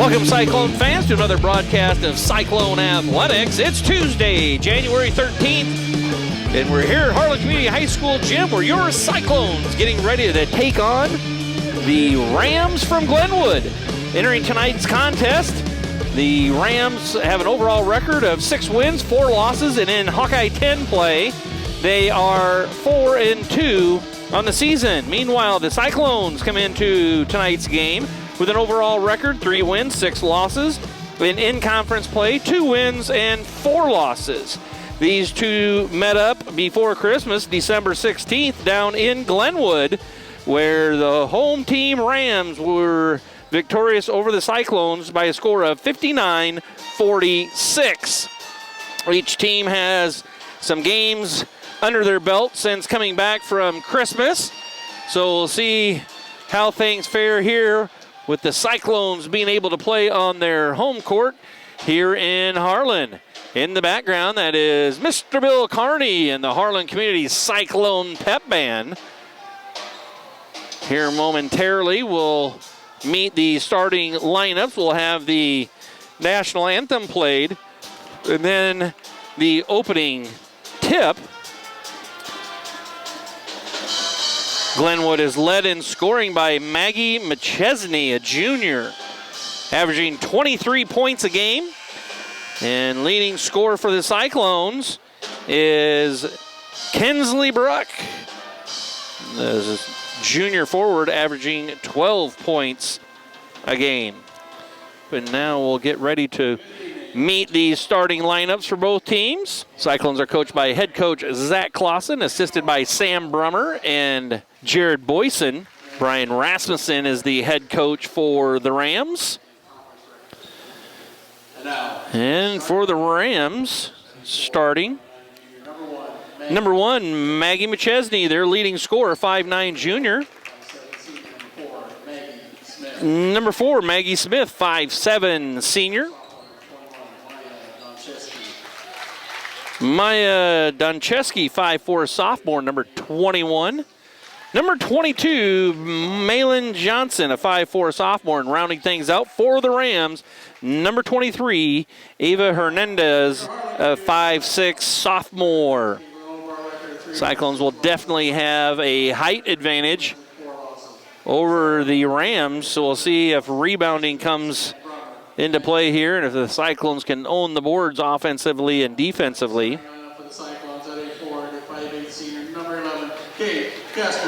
Welcome, Cyclone fans, to another broadcast of Cyclone Athletics. It's Tuesday, January 13th, and we're here at Harlan Community High School gym where your Cyclones getting ready to take on the Rams from Glenwood. Entering tonight's contest, the Rams have an overall record of 6 wins, 4 losses, and in Hawkeye 10 play, they are 4-2 on the season. Meanwhile, the Cyclones come into tonight's game with an overall record, 3 wins, 6 losses. In conference play, 2 wins and 4 losses. These two met up before Christmas, December 16th, down in Glenwood, where the home team Rams were victorious over the Cyclones by a score of 59-46. Each team has some games under their belt since coming back from Christmas. So we'll see how things fare here with the Cyclones being able to play on their home court here in Harlan. In the background, that is Mr. Bill Carney and the Harlan Community Cyclone Pep Band. Here momentarily, we'll meet the starting lineups. We'll have the national anthem played, and then the opening tip. Glenwood is led in scoring by Maggie McChesney, a junior, averaging 23 points a game. And leading scorer for the Cyclones is Kinsley Bruck, the junior forward, averaging 12 points a game. But now we'll get ready to meet the starting lineups for both teams. Cyclones are coached by head coach Zach Clausen, assisted by Sam Brummer and Jared Boyson. Brian Rasmussen is the head coach for the Rams. And for the Rams, starting, number 1, Maggie McChesney, their leading scorer, 5'9" junior. Number 4, Maggie Smith, 5'7" senior. Maya Doncheski, 5'4", sophomore, number 21. Number 22, Malin Johnson, a 5'4" sophomore, and rounding things out for the Rams, number 23, Ava Hernandez, a 5'6" sophomore. Cyclones will definitely have a height advantage over the Rams, so we'll see if rebounding comes into play here and if the Cyclones can own the boards offensively and defensively.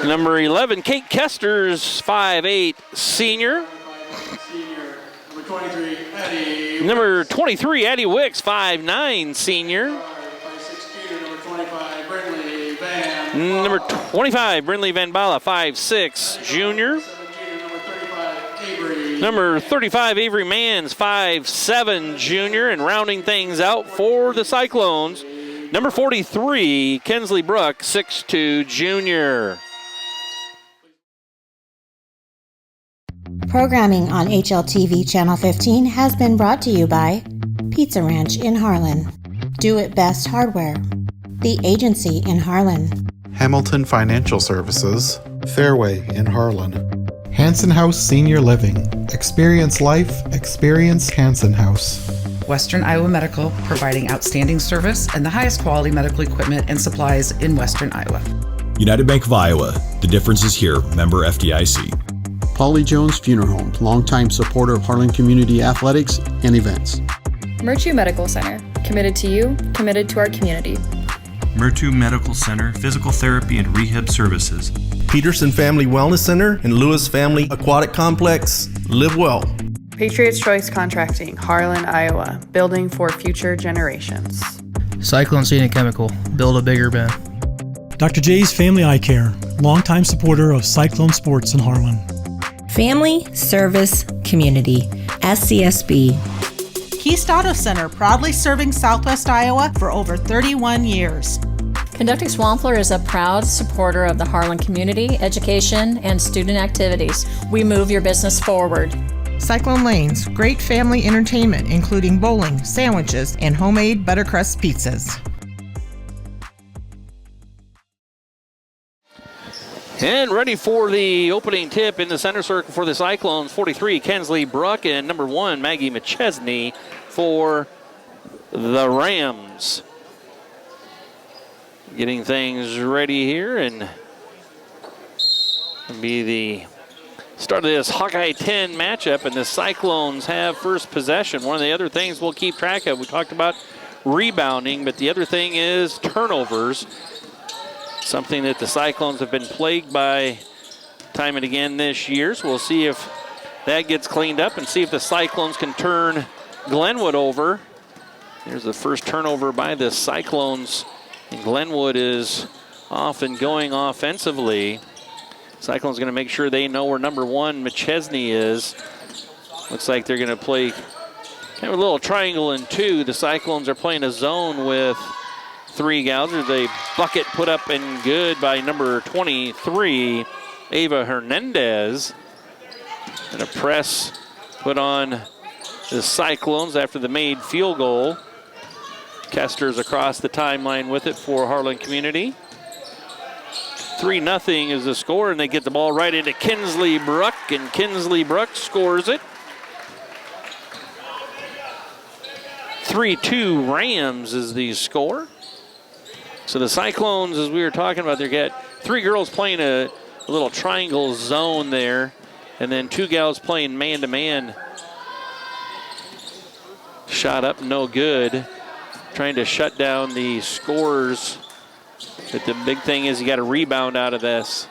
Number 11, Kate Kester's 5'8" senior. Number 23, Addie Wicks, 5'9" senior. Number 25, Brindley Van Bala, 5'6" junior. Number 35, Avery Manns, 5'7" junior. And rounding things out for the Cyclones, number 43, Kinsley Bruck, 6'2" junior. Programming on HLTV Channel 15 has been brought to you by Pizza Ranch in Harlan, Do It Best Hardware, The Agency in Harlan, Hamilton Financial Services, Fairway in Harlan, Hanson House Senior Living, Experience Life, Experience Hanson House, Western Iowa Medical, providing outstanding service and the highest quality medical equipment and supplies in Western Iowa. United Bank of Iowa, the difference is here, member FDIC. Polly Jones Funeral Home, longtime supporter of Harlan Community Athletics and events. Murtu Medical Center, committed to you, committed to our community. Murtu Medical Center, physical therapy and rehab services. Peterson Family Wellness Center and Lewis Family Aquatic Complex. Live well. Patriots Choice Contracting, Harlan, Iowa, building for future generations. Cyclone Scenic Chemical, build a bigger bin. Dr. J's Family Eye Care, longtime supporter of Cyclone Sports in Harlan. Family Service Community, SCSB. Keast Auto Center, proudly serving Southwest Iowa for over 31 years. Conducting Swampler is a proud supporter of the Harlan community, education, and student activities. We move your business forward. Cyclone Lanes, great family entertainment, including bowling, sandwiches, and homemade buttercrust pizzas. And ready for the opening tip in the center circle for the Cyclones, 43, Kensley Bruck, and number 1, Maggie McChesney for the Rams. Getting things ready here, and it'll be the start of this Hawkeye 10 matchup, and the Cyclones have first possession. One of the other things we'll keep track of, we talked about rebounding, but the other thing is turnovers. Something that the Cyclones have been plagued by time and again this year. So we'll see if that gets cleaned up and see if the Cyclones can turn Glenwood over. Here's the first turnover by the Cyclones. And Glenwood is off and going offensively. Cyclones going to make sure they know where number 1, McChesney, is. Looks like they're going to play kind of a little triangle in 2. The Cyclones are playing a zone with 3 gals. There's a bucket put up and good by number 23, Ava Hernandez. And a press put on the Cyclones after the made field goal. Kester's across the timeline with it for Harlan Community. 3-0 is the score, and they get the ball right into Kinsley Bruck, and Kinsley Bruck scores it. 3-2 Rams is the score. So the Cyclones, as we were talking about, they got 3 girls playing a little triangle zone there, and then 2 gals playing man-to-man. Shot up, no good. Trying to shut down the scorers. But the big thing is you got to rebound out of this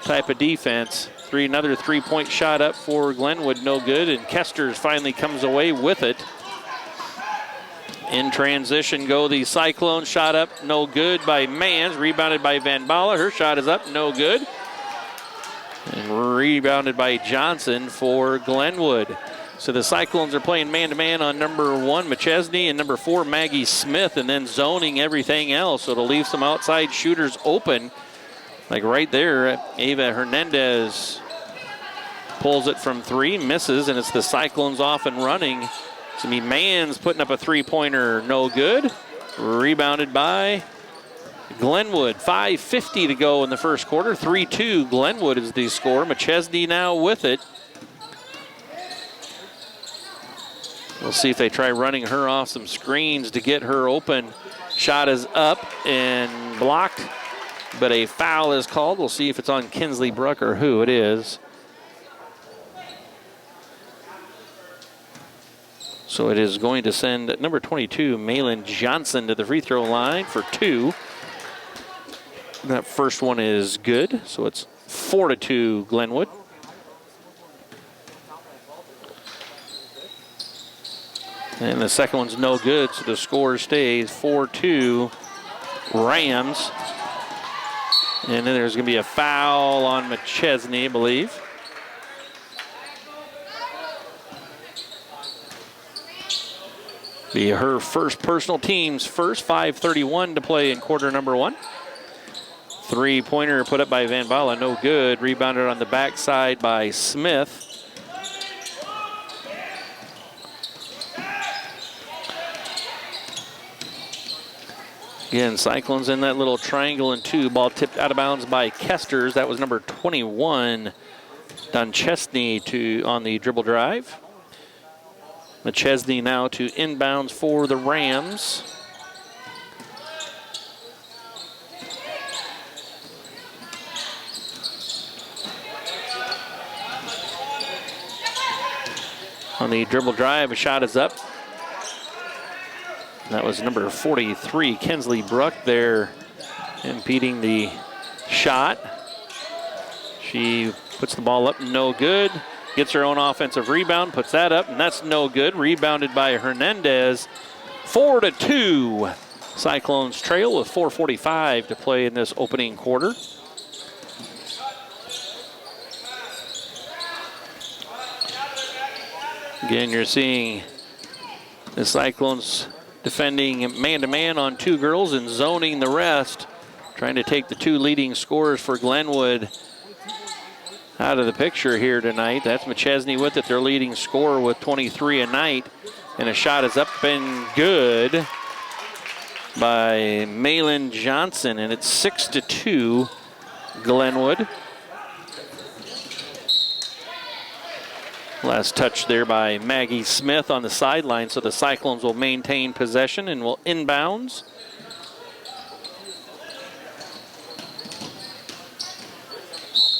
type of defense. Another 3-point shot up for Glenwood, no good, and Kester's finally comes away with it. In transition go the Cyclones. Shot up, no good by Mans. Rebounded by Van Bala. Her shot is up, no good. And rebounded by Johnson for Glenwood. So the Cyclones are playing man-to-man on number 1, McChesney, and number 4, Maggie Smith, and then zoning everything else. So it'll leave some outside shooters open. Like right there, Ava Hernandez pulls it from 3, misses, and it's the Cyclones off and running. It's going to be Mans putting up a 3-pointer, no good. Rebounded by Glenwood. 5:50 to go in the first quarter. 3-2 Glenwood is the score. McChesney now with it. We'll see if they try running her off some screens to get her open. Shot is up and blocked, but a foul is called. We'll see if it's on Kinsley Bruck or who it is. So it is going to send number 22, Malin Johnson, to the free throw line for 2. That first one is good, so it's 4-2 Glenwood. And the second one's no good, so the score stays 4-2 Rams. And then there's going to be a foul on McChesney, I believe. Be her first personal, team's first. 5:31 to play in quarter number 1. 3-pointer put up by Van Bala, no good. Rebounded on the backside by Smith. Again, Cyclones in that little triangle in 2. Ball tipped out of bounds by Kesters. That was number 21, Dunchesney, on the dribble drive. McChesney now to inbounds for the Rams. On the dribble drive, a shot is up. That was number 43, Kinsley Bruck, there impeding the shot. She puts the ball up, no good. Gets her own offensive rebound, puts that up, and that's no good. Rebounded by Hernandez. 4-2. Cyclones trail with 4:45 to play in this opening quarter. Again, you're seeing the Cyclones defending man-to-man on 2 girls and zoning the rest, trying to take the 2 leading scorers for Glenwood out of the picture here tonight. That's McChesney with it, their leading scorer with 23 a night. And a shot is up and good by Malin Johnson, and it's 6-2 Glenwood. Last touch there by Maggie Smith on the sideline, so the Cyclones will maintain possession and will inbounds.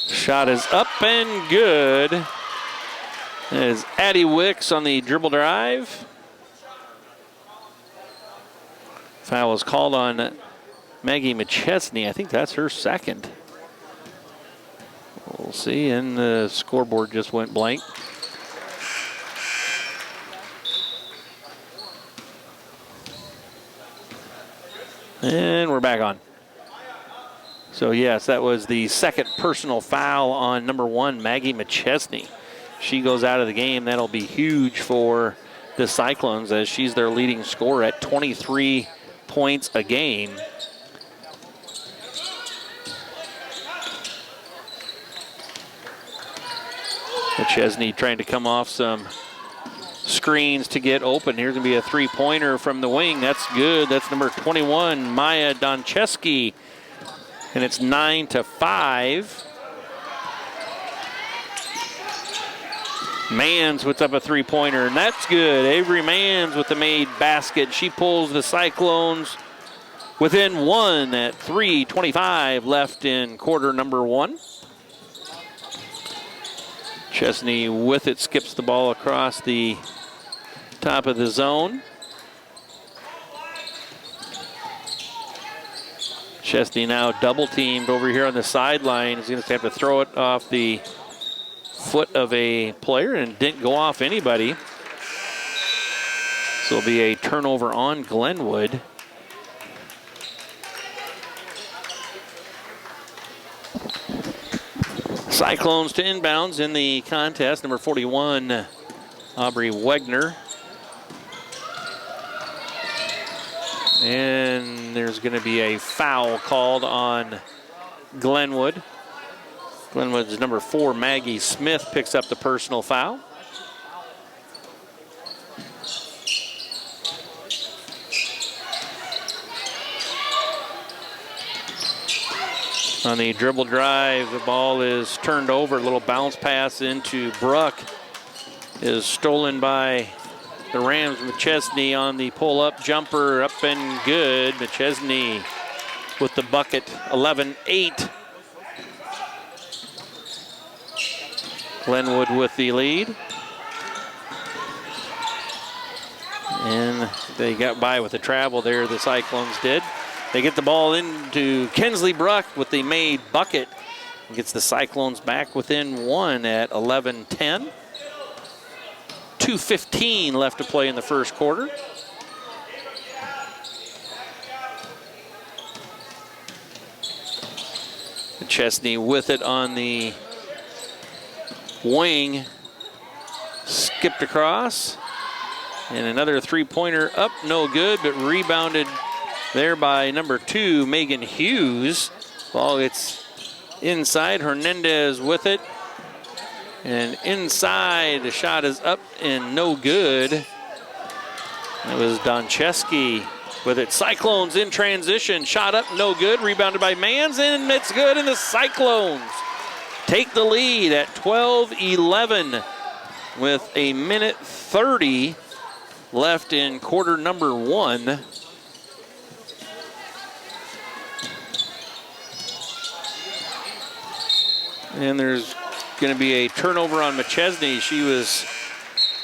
Shot is up and good. That is Addie Wicks on the dribble drive. Foul is called on Maggie McChesney. I think that's her second. We'll see, and the scoreboard just went blank. And we're back on. So, yes, that was the second personal foul on number 1, Maggie McChesney. She goes out of the game. That'll be huge for the Cyclones as she's their leading scorer at 23 points a game. McChesney trying to come off some screens to get open. Here's going to be a three-pointer from the wing. That's good. That's number 21, Maya Doncheski. And it's 9-5. Mans puts up a three-pointer, and that's good. Avery Mans with the made basket. She pulls the Cyclones within 1 at 3:25 left in quarter number 1. Chesney with it, skips the ball across the top of the zone. Chesney now double teamed over here on the sideline. He's going to have to throw it off the foot of a player and didn't go off anybody. So it'll be a turnover on Glenwood. Cyclones to inbounds in the contest. Number 41, Aubrey Wegner. And there's going to be a foul called on Glenwood. Glenwood's number 4, Maggie Smith, picks up the personal foul. On the dribble drive, the ball is turned over. A little bounce pass into Bruck is stolen by the Rams. McChesney on the pull-up jumper, up and good. McChesney with the bucket, 11-8. Glenwood with the lead. And they got by with the travel there, the Cyclones did. They get the ball into Kinsley Bruck with the made bucket. Gets the Cyclones back within 1 at 11-10. 2:15 left to play in the first quarter. Chesney with it on the wing. Skipped across. And another three-pointer up, no good, but rebounded there by number 2, Megan Hughes. Ball gets inside. Hernandez with it. And inside, the shot is up and no good. It was Doncheski with it. Cyclones in transition. Shot up, no good. Rebounded by Mans, and it's good. And the Cyclones take the lead at 12-11 with a minute 30 left in quarter number 1. And there's going to be a turnover on McChesney. She was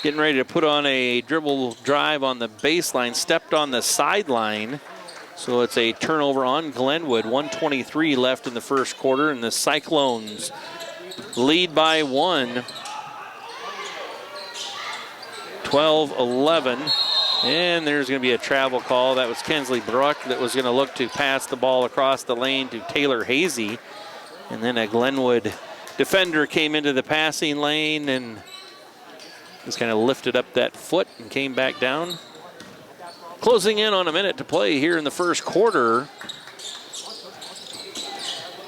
getting ready to put on a dribble drive on the baseline, stepped on the sideline. So it's a turnover on Glenwood. 1:23 left in the first quarter, and the Cyclones lead by 1. 12-11. And there's going to be a travel call. That was Kinsley Bruck that was going to look to pass the ball across the lane to Taylor Hazy. And then a Glenwood defender came into the passing lane and just kind of lifted up that foot and came back down. Closing in on a minute to play here in the first quarter.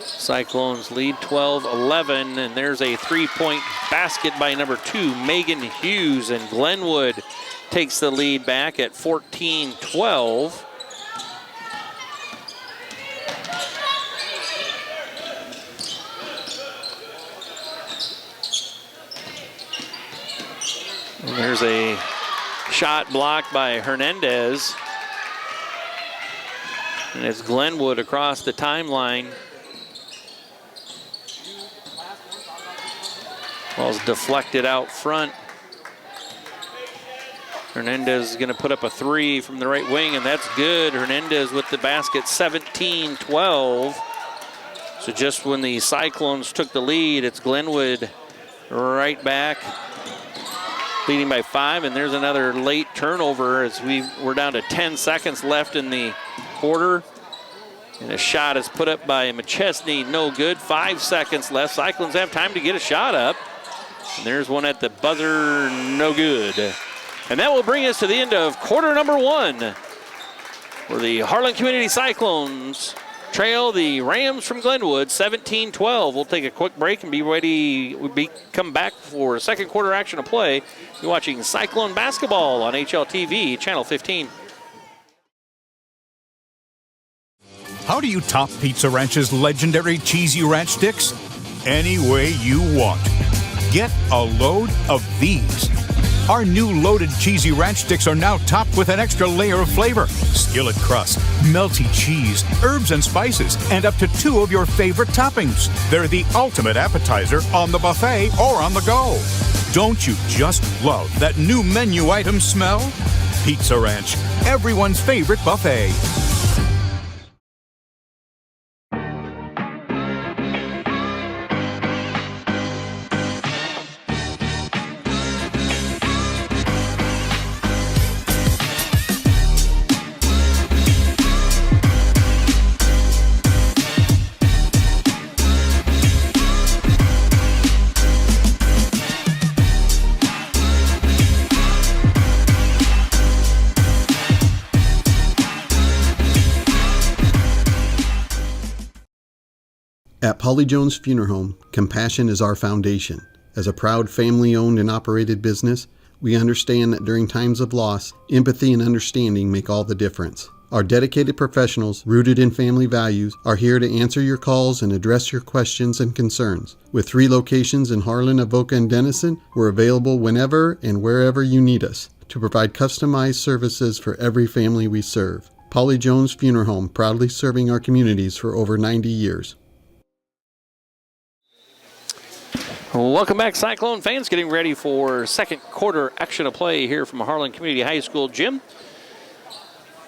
Cyclones lead 12-11, and there's a three-point basket by number 2, Megan Hughes, and Glenwood takes the lead back at 14-12. And there's a shot blocked by Hernandez. And it's Glenwood across the timeline. Ball's deflected out front. Hernandez is going to put up a three from the right wing, and that's good. Hernandez with the basket, 17-12. So just when the Cyclones took the lead, it's Glenwood right back, leading by 5, and there's another late turnover as we're down to 10 seconds left in the quarter. And a shot is put up by McChesney, no good. 5 seconds left. Cyclones have time to get a shot up. And there's one at the buzzer, no good. And that will bring us to the end of quarter number 1, where the Harlan Community Cyclones trail the Rams from Glenwood 17-12. We'll take a quick break and be ready. Come back for second quarter action of play. You're watching Cyclone basketball on HLTV, channel 15. How do you top Pizza Ranch's legendary cheesy ranch sticks? Any way you want. Get a load of these. Our new loaded cheesy ranch sticks are now topped with an extra layer of flavor. Skillet crust, melty cheese, herbs and spices, and up to 2 of your favorite toppings. They're the ultimate appetizer on the buffet or on the go. Don't you just love that new menu item smell? Pizza Ranch, everyone's favorite buffet. At Polly Jones Funeral Home, compassion is our foundation. As a proud family-owned and operated business, we understand that during times of loss, empathy and understanding make all the difference. Our dedicated professionals, rooted in family values, are here to answer your calls and address your questions and concerns. With 3 locations in Harlan, Avoca, and Denison, we're available whenever and wherever you need us to provide customized services for every family we serve. Polly Jones Funeral Home, proudly serving our communities for over 90 years. Welcome back, Cyclone fans. Getting ready for second quarter action of play here from Harlan Community High School gym.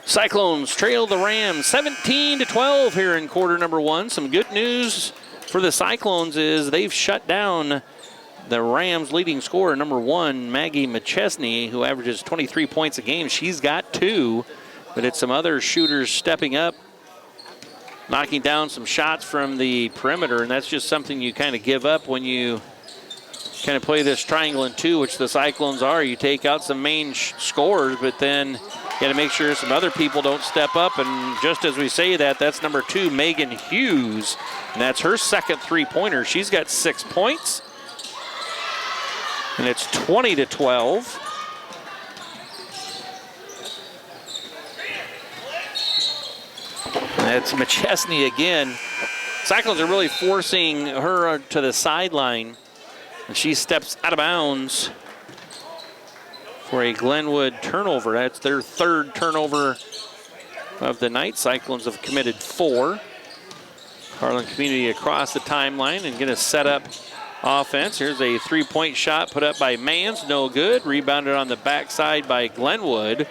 Cyclones trail the Rams 17-12 here in quarter number 1. Some good news for the Cyclones is they've shut down the Rams' leading scorer, number 1, Maggie McChesney, who averages 23 points a game. She's got 2, but it's some other shooters stepping up, knocking down some shots from the perimeter, and that's just something you kind of give up when you kind of play this triangle in 2, which the Cyclones are. You take out some main scorers, but then you got to make sure some other people don't step up. And just as we say that, that's number 2, Megan Hughes, and that's her second three-pointer. She's got 6 points, and it's 20-12. That's McChesney again. Cyclones are really forcing her to the sideline. And she steps out of bounds for a Glenwood turnover. That's their 3rd turnover of the night. Cyclones have committed 4. Harlan Community across the timeline and going to set up offense. Here's a 3-point shot put up by Mans, no good. Rebounded on the backside by Glenwood.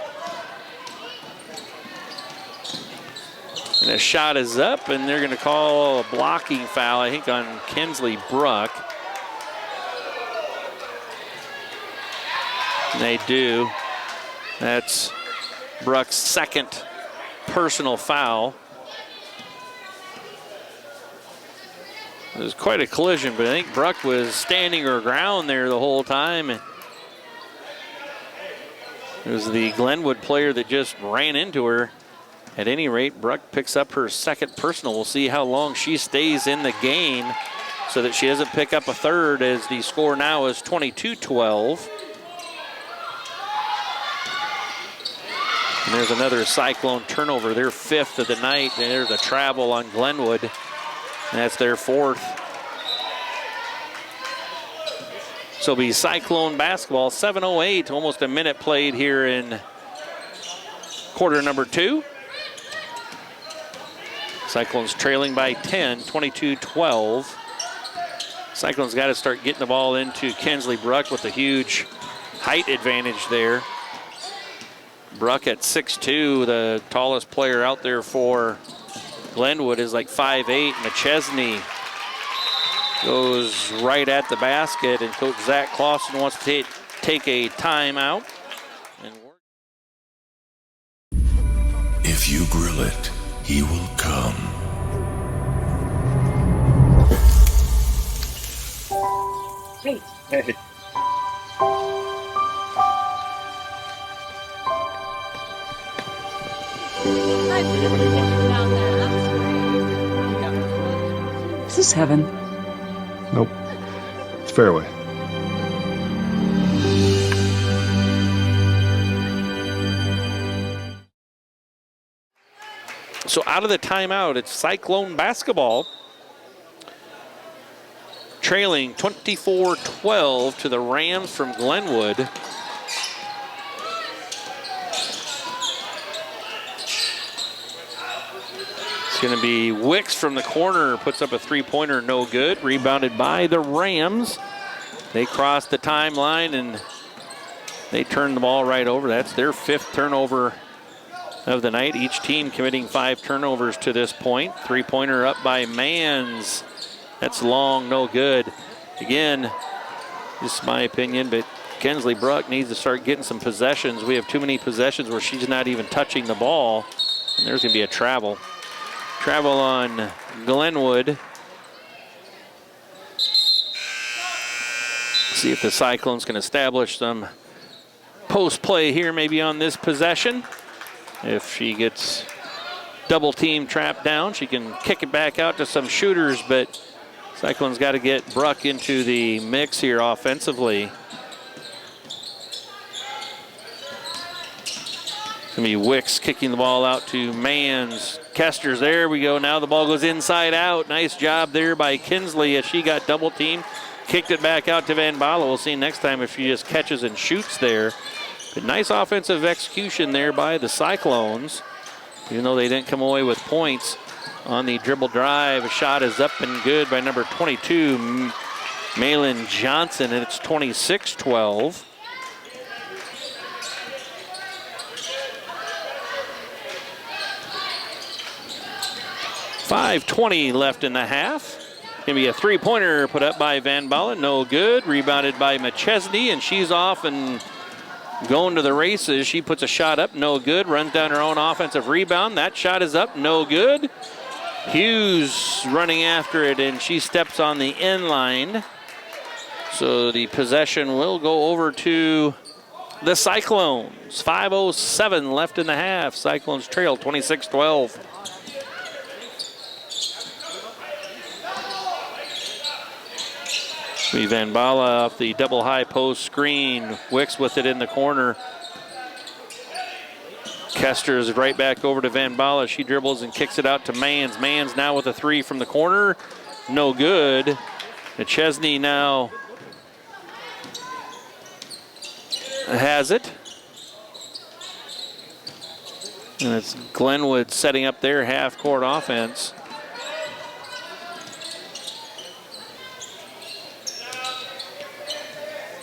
And a shot is up, and they're going to call a blocking foul, I think, on Kinsley Bruck. And they do. That's Bruck's second personal foul. It was quite a collision, but I think Bruck was standing her ground there the whole time. It was the Glenwood player that just ran into her. At any rate, Bruck picks up her second personal. We'll see how long she stays in the game so that she doesn't pick up a third, as the score now is 22-12. And there's another Cyclone turnover, their 5th of the night. And there's a travel on Glenwood, and that's their 4th. So it'll be Cyclone basketball, 7:08, almost a minute played here in quarter number 2. Cyclones trailing by 10, 22-12. Cyclones got to start getting the ball into Kinsley Bruck with a huge height advantage there. Bruck at 6'2", the tallest player out there for Glenwood is like 5'8". McChesney goes right at the basket, and Coach Zach Clausen wants to take a timeout. If you grill it, he will come. Hey. Is this heaven? Nope. It's fairway. So out of the timeout, it's Cyclone basketball. Trailing 24-12 to the Rams from Glenwood. It's going to be Wicks from the corner, puts up a three-pointer, no good. Rebounded by the Rams. They crossed the timeline and they turned the ball right over. That's their 5th turnover of the night. Each team committing 5 turnovers to this point. Three-pointer up by Mans. That's long, no good. Again, this is my opinion, but Kinsley Bruck needs to start getting some possessions. We have too many possessions where she's not even touching the ball. And there's going to be a travel. Travel on Glenwood. See if the Cyclones can establish some post play here maybe on this possession. If she gets double team trapped down, she can kick it back out to some shooters, but Cyclones got to get Bruck into the mix here offensively. It's going to be Wicks kicking the ball out to Mans. Kester's there we go. Now the ball goes inside out. Nice job there by Kinsley as she got double teamed. Kicked it back out to Van Bala. We'll see next time if she just catches and shoots there. But nice offensive execution there by the Cyclones. Even though they didn't come away with points on the dribble drive. A shot is up and good by number 22, Malin Johnson, and it's 26-12. .5:20 left in the half. Gonna be a three-pointer put up by Van Balen, no good. Rebounded by McChesney, and she's off and going to the races. She puts a shot up, no good. Runs down her own offensive rebound. That shot is up, no good. Hughes running after it, and she steps on the end line. So the possession will go over to the Cyclones. 5:07 left in the half. Cyclones trail 26-12. Van Bala off the double high post screen. Wicks with it in the corner. Kester is right back over to Van Bala. She dribbles and kicks it out to Mans. Mans now with a three from the corner. No good. McChesney now has it. And it's Glenwood setting up their half-court offense.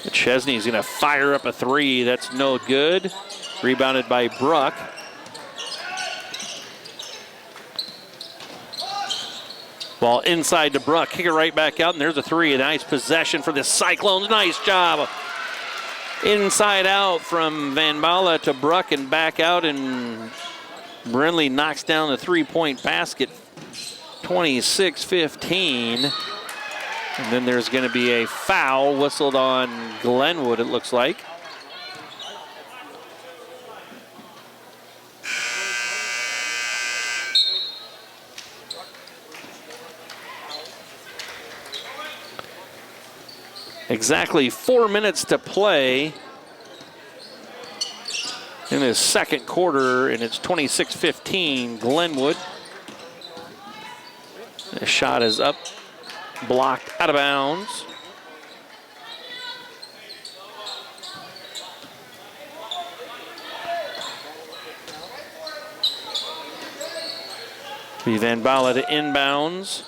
Chesney's going to fire up a three. That's no good. Rebounded by Bruck. Ball inside to Bruck. Kick it right back out, and there's a three. A nice possession for the Cyclones. Nice job. Inside out from Van Bala to Bruck and back out, and Brinley knocks down the three-point basket. 26-15. And then there's going to be a foul whistled on Glenwood, it looks like. Exactly 4 minutes to play in the second quarter, and it's 26-15 Glenwood. The shot is up. Blocked out of bounds. Be Van Bala to inbounds.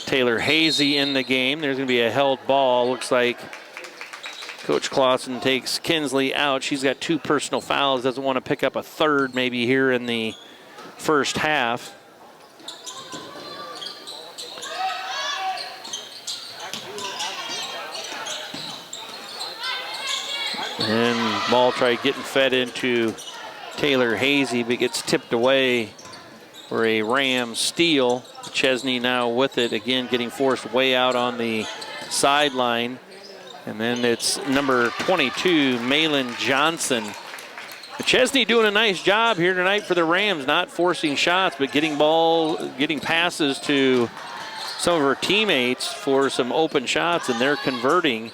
Taylor Hazy in the game. There's going to be a held ball. Looks like Coach Clausen takes Kinsley out. She's got 2 personal fouls. Doesn't want to pick up a third maybe here in the first half. And ball tried getting fed into Taylor Hazy, but gets tipped away for a Ram steal. Chesney now with it, again getting forced way out on the sideline. And then it's number 22, Malin Johnson. Chesney doing a nice job here tonight for the Rams, not forcing shots, but getting passes to some of her teammates for some open shots, and they're converting.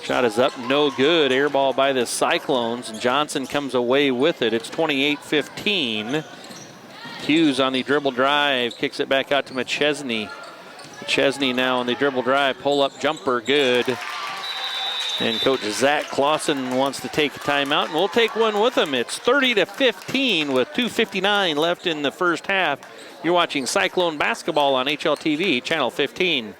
Shot is up, no good. Air ball by the Cyclones, and Johnson comes away with it. It's 28-15. Hughes on the dribble drive, kicks it back out to McChesney. McChesney now on the dribble drive, pull-up jumper, good. And Coach Zach Clausen wants to take a timeout, and we'll take one with him. It's 30-15 with 2:59 left in the first half. You're watching Cyclone basketball on HLTV, Channel 15.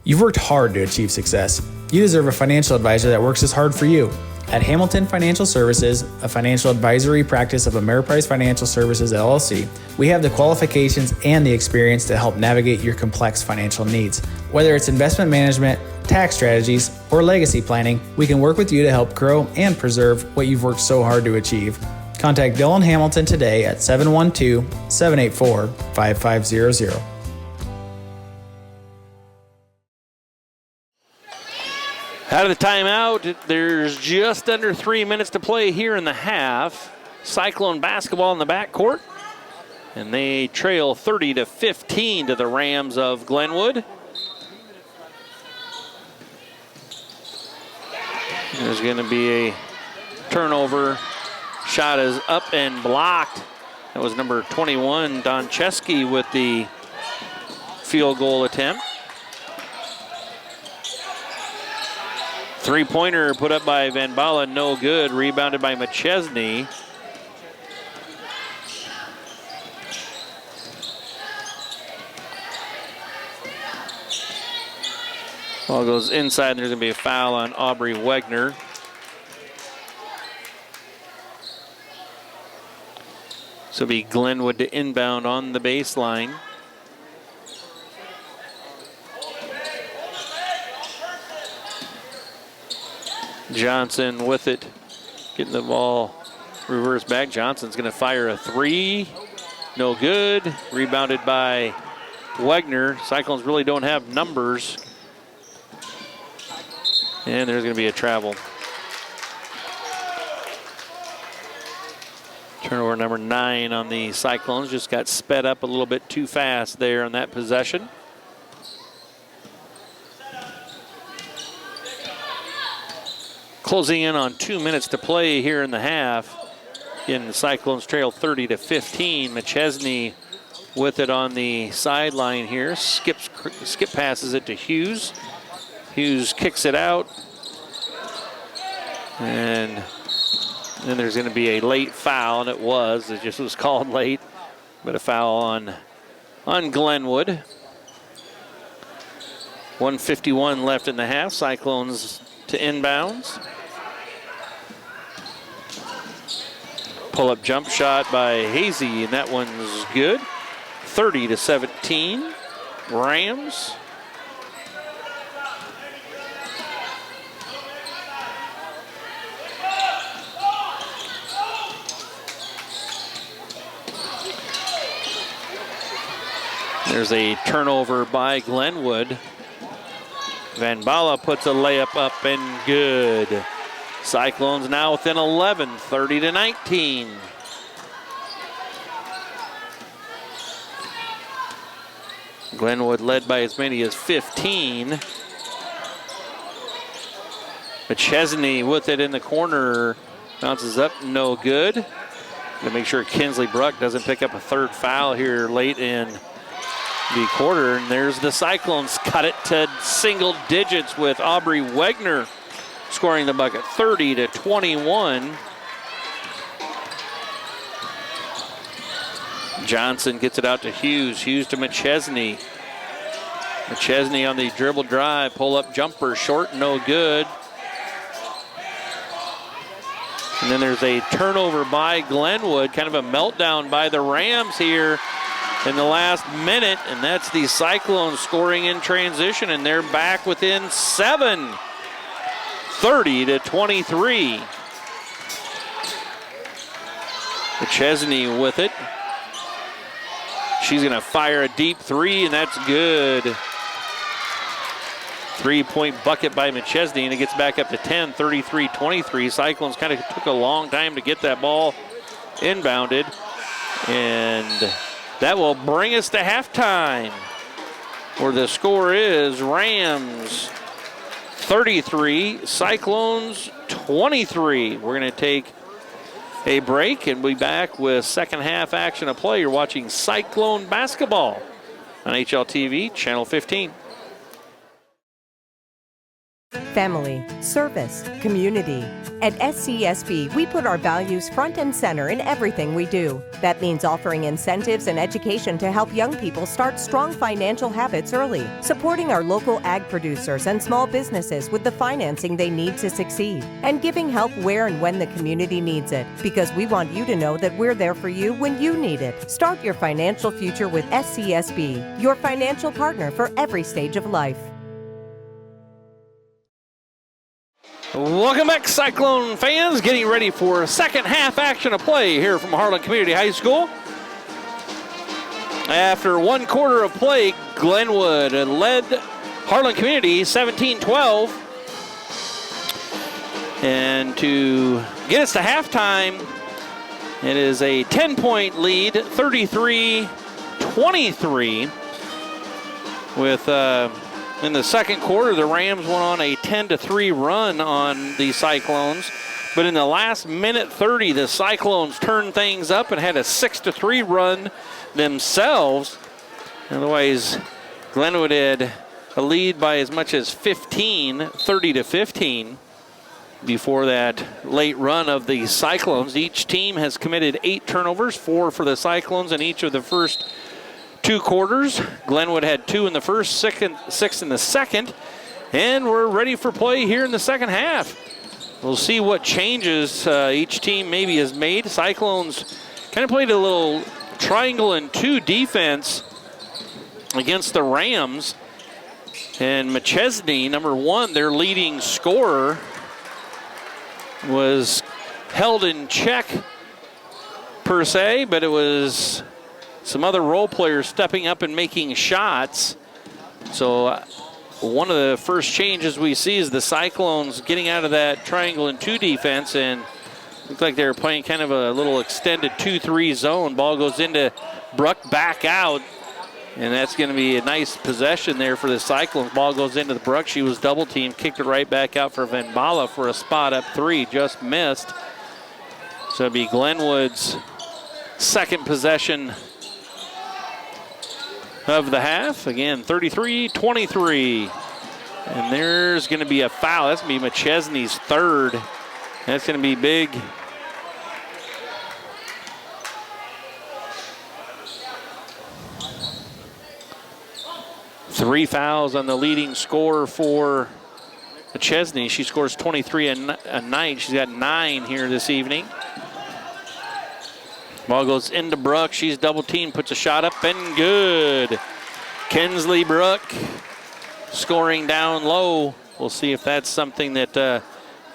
You've worked hard to achieve success. You deserve a financial advisor that works as hard for you. At Hamilton Financial Services, a financial advisory practice of Ameriprise Financial Services, LLC, we have the qualifications and the experience to help navigate your complex financial needs. Whether it's investment management, tax strategies, or legacy planning, we can work with you to help grow and preserve what you've worked so hard to achieve. Contact Dylan Hamilton today at 712-784-5500. Out of the timeout, there's just under 3 minutes to play here in the half. Cyclone basketball in the backcourt, and they trail 30-15 to the Rams of Glenwood. There's going to be a turnover. Shot is up and blocked. That was number 21, Doncheski, with the field goal attempt. Three-pointer put up by Van Bala, no good. Rebounded by McChesney. Ball goes inside, and there's going to be a foul on Aubrey Wegner. So it'll be Glenwood to inbound on the baseline. Johnson with it, getting the ball reverse back. Johnson's going to fire a three. No good. Rebounded by Wegner. Cyclones really don't have numbers. And there's going to be a travel. Turnover number 9 on the Cyclones. Just got sped up a little bit too fast there on that possession. Closing in on 2 minutes to play here in the half. Again, the Cyclones trail 30-15. McChesney with it on the sideline here. Skip passes it to Hughes. Hughes kicks it out. And then there's going to be a late foul, and it just was called late, but a foul on Glenwood. 1:51 left in the half. Cyclones to inbounds. Pull-up jump shot by Hazy, and that one's good. 30-17, Rams. There's a turnover by Glenwood. Van Bala puts a layup up and good. Cyclones now within 11, 30-19. Glenwood led by as many as 15. McChesney with it in the corner. Bounces up, no good. to make sure Kinsley Bruck doesn't pick up a third foul here late in the quarter. And there's the Cyclones cut it to single digits with Aubrey Wegner scoring the bucket, 30-21. Johnson gets it out to Hughes. Hughes to McChesney. McChesney on the dribble drive, pull-up jumper, short, no good. And then there's a turnover by Glenwood, kind of a meltdown by the Rams here in the last minute, and that's the Cyclones scoring in transition, and they're back within 7, 30-23. McChesney with it. She's going to fire a deep three, and that's good. 3-point bucket by McChesney, and it gets back up to 10, 33-23. Cyclones kind of took a long time to get that ball inbounded, and that will bring us to halftime, where the score is Rams 33, Cyclones 23. We're going to take a break and be back with second half action of play. You're watching Cyclone basketball on HLTV, Channel 15. Family, service, community. At SCSB, we put our values front and center in everything we do. That means offering incentives and education to help young people start strong financial habits early, supporting our local ag producers and small businesses with the financing they need to succeed, and giving help where and when the community needs it, because we want you to know that we're there for you when you need it. Start your financial future with SCSB, your financial partner for every stage of life. Welcome back, Cyclone fans. Getting ready for second half action of play here from Harlan Community High School. After one quarter of play, Glenwood led Harlan Community 17-12. And to get us to halftime, it is a 10-point lead, 33-23. With in the second quarter, the Rams went on a 10-3 run on the Cyclones. But in the last minute 30, the Cyclones turned things up and had a 6-3 run themselves. Otherwise, Glenwood had a lead by as much as 15, 30-15, before that late run of the Cyclones. Each team has committed 8 turnovers, 4 for the Cyclones in each of the first 2 quarters. Glenwood had 2 in the first, 6 in the second, and we're ready for play here in the second half. We'll see what changes each team maybe has made. Cyclones kind of played a little triangle and 2 defense against the Rams, and McChesney, number 1, their leading scorer, was held in check per se, but it was some other role players stepping up and making shots. So one of the first changes we see is the Cyclones getting out of that triangle and 2 defense, and looked like they were playing kind of a little extended 2-3 zone. Ball goes into Bruck, back out, and that's going to be a nice possession there for the Cyclones. Ball goes into the Bruck. She was double teamed, kicked it right back out for Van Bala for a spot up 3, just missed. So it'll be Glenwood's second possession of the half. Again, 33-23. And there's going to be a foul. That's going to be McChesney's third. That's going to be big. Three fouls on the leading scorer for McChesney. She scores 23 a night. She's got 9 here this evening. Ball goes into Bruck. She's double teamed, puts a shot up and good. Kinsley Bruck scoring down low. We'll see if that's something that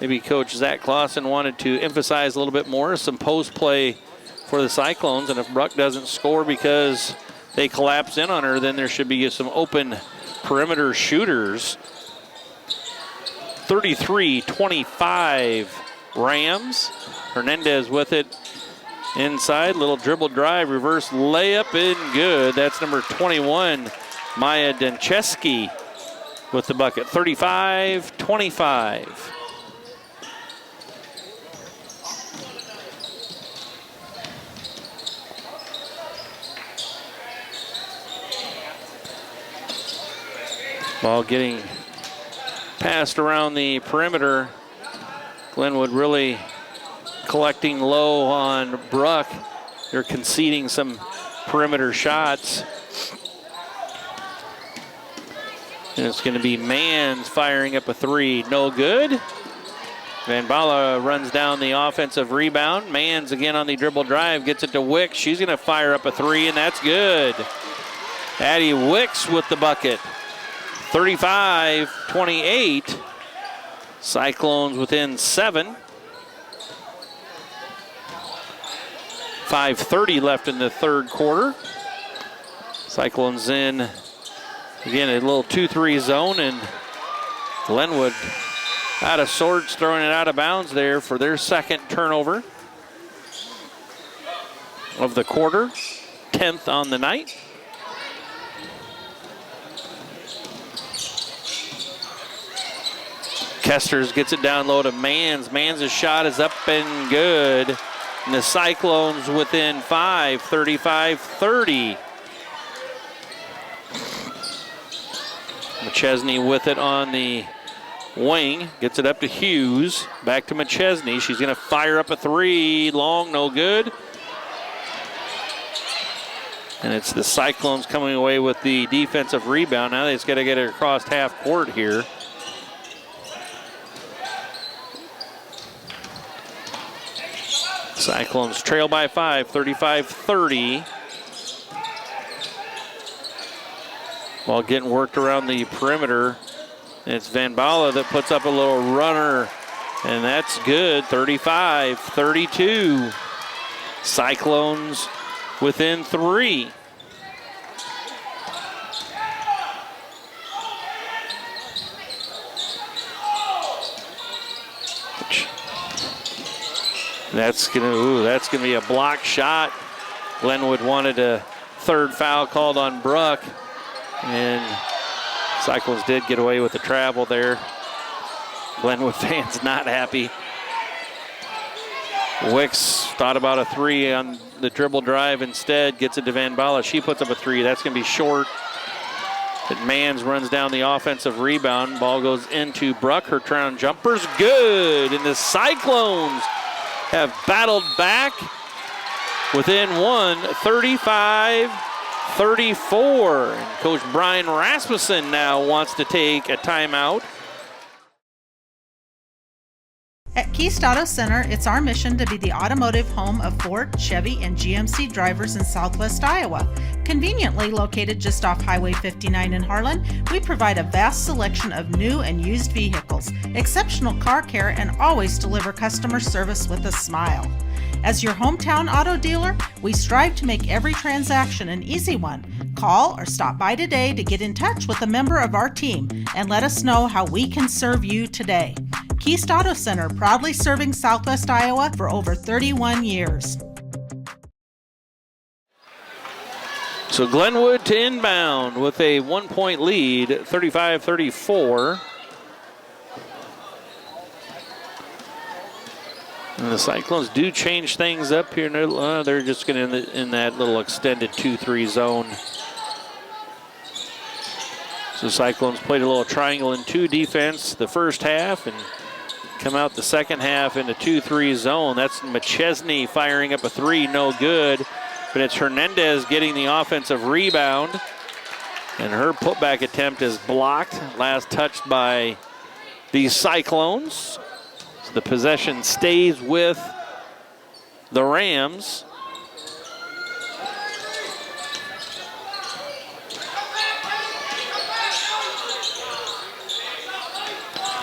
maybe Coach Zach Clausen wanted to emphasize a little bit more. Some post play for the Cyclones, and if Bruck doesn't score because they collapse in on her, then there should be some open perimeter shooters. 33-25 Rams. Hernandez with it. Inside, little dribble drive, reverse layup in good. That's number 21, Maya Dencheski with the bucket. 35-25. Ball getting passed around the perimeter. Glenwood really collecting low on Bruck. They're conceding some perimeter shots. And it's going to be Mans firing up a three. No good. Van Bala runs down the offensive rebound. Mans again on the dribble drive, gets it to Wicks. She's going to fire up a three, and that's good. Addie Wicks with the bucket. 35-28. Cyclones within 7. 5:30 left in the third quarter. Cyclones in, again, a little 2-3 zone, and Glenwood out of sorts, throwing it out of bounds there for their second turnover of the quarter, 10th on the night. Kesters gets it down low to Mans. Mans' shot is up and good. And the Cyclones within 5, 35-30. McChesney with it on the wing. Gets it up to Hughes. Back to McChesney. She's going to fire up a three. Long, no good. And it's the Cyclones coming away with the defensive rebound. Now they just got to get it across half court here. Cyclones trail by 5, 35-30. While getting worked around the perimeter. And it's Van Bala that puts up a little runner. And that's good, 35-32. Cyclones within 3. That's gonna be a block shot. Glenwood wanted a third foul called on Bruck, and Cyclones did get away with the travel there. Glenwood fans not happy. Wicks thought about a three on the dribble drive instead, gets it to Van Bala. She puts up a three. That's gonna be short. But Mans runs down the offensive rebound. Ball goes into Bruck. Her turn jumper's good, and the Cyclones have battled back within 1, 35-34. And Coach Brian Rasmussen now wants to take a timeout. At Keast Auto Center, it's our mission to be the automotive home of Ford, Chevy, and GMC drivers in Southwest Iowa. Conveniently located just off Highway 59 in Harlan, we provide a vast selection of new and used vehicles, exceptional car care, and always deliver customer service with a smile. As your hometown auto dealer, we strive to make every transaction an easy one. Call or stop by today to get in touch with a member of our team and let us know how we can serve you today. Keast Auto Center, proudly serving Southwest Iowa for over 31 years. So Glenwood to inbound with a 1-point lead, 35-34. And the Cyclones do change things up here. They're just going to in that little extended 2-3 zone. So Cyclones played a little triangle and 2 defense the first half and come out the second half in a 2-3 zone. That's McChesney firing up a three, no good. But it's Hernandez getting the offensive rebound. And her putback attempt is blocked. Last touched by the Cyclones. So the possession stays with the Rams.